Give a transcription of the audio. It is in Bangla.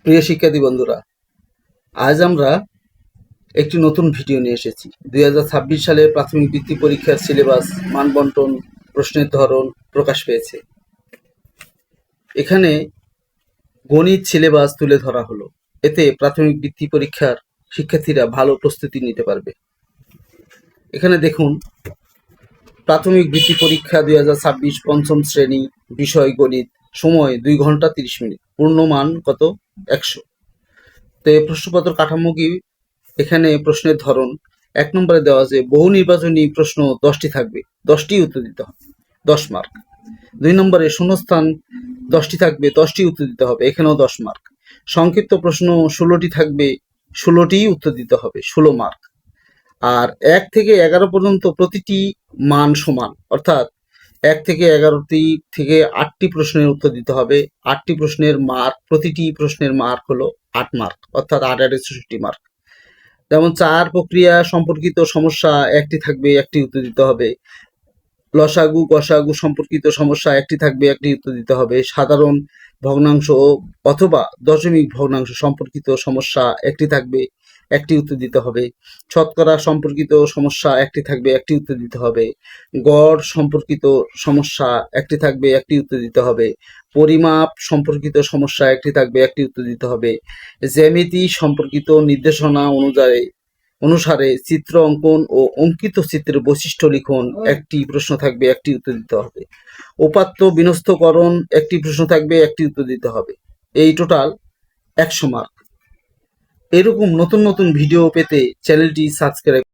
প্রিয় শিক্ষার্থী বন্ধুরা, আজ আমরা একটি নতুন ভিডিও নিয়ে এসেছি। 2026 সালে প্রাথমিক বৃত্তি পরীক্ষার সিলেবাস, মানবন্টন, প্রশ্নের ধরন প্রকাশ পেয়েছে। এখানে গণিত সিলেবাস তুলে ধরা হলো। এতে প্রাথমিক বৃত্তি পরীক্ষার শিক্ষার্থীরা ভালো প্রস্তুতি নিতে পারবে। এখানে দেখুন, প্রাথমিক বৃত্তি পরীক্ষা 2026 পঞ্চম শ্রেণী, বিষয় গণিত, সময় 2 ঘন্টা 30 মিনিট, পূর্ণমান কত 100। তো এই প্রশ্নপত্র কাঠামো কি? এখানে প্রশ্নের ধরন 1 নম্বরে দেওয়া আছে বহু নির্বাচনী প্রশ্ন 10টি থাকবে, 10টি উত্তর দিতে হবে, 10 মার্ক। 2 নম্বরে শূন্যস্থান 10টি থাকবে, 10টি উত্তর দিতে হবে, এখানেও 10 মার্ক। সংক্ষিপ্ত প্রশ্ন 16টি থাকবে, 16টিই উত্তর দিতে হবে, 16 মার্ক। আর 1 থেকে 11 পর্যন্ত প্রতিটি মান সমান, অর্থাৎ 1 থেকে 11টি থেকে 8টি প্রশ্নের উত্তর দিতে হবে। 8টি প্রশ্নের মার্ক, প্রতিটি প্রশ্নের মার্ক হলো 8 মার্ক, অর্থাৎ 8 8 66 মার্ক। যেমন চার প্রক্রিয়া সম্পর্কিত সমস্যা 1টি থাকবে, 1টি উত্তর দিতে হবে। লসাগু গসাগু সম্পর্কিত সমস্যা 1টি থাকবে, 1টি উত্তর দিতে হবে। সাধারণ ভগ্নাংশ অথবা দশমিক ভগ্নাংশ সম্পর্কিত সমস্যা 1টি থাকবে, 1টি উত্তর দিতে হবে। শতকরা সম্পর্কিত সমস্যা 1টি থাকবে, 1টি উত্তর দিতে হবে। গড় সম্পর্কিত সমস্যা 1টি থাকবে, 1টি উত্তর দিতে হবে। পরিমাপ সম্পর্কিত সমস্যা 1টি থাকবে, 1টি উত্তর দিতে হবে। জ্যামিতি সম্পর্কিত নির্দেশনা অনুসারে চিত্র অঙ্কন ও অঙ্কিত চিত্রের বৈশিষ্ট্য লিখন 1টি প্রশ্ন থাকবে, 1টি উত্তর দিতে হবে। উপাত্ত বিন্যস্তকরণ 1টি প্রশ্ন থাকবে, 1টি উত্তর দিতে হবে। এই টোটাল 100 মার্ক। এরকম নতুন নতুন ভিডিও পেতে চ্যানেলটি সাবস্ক্রাইব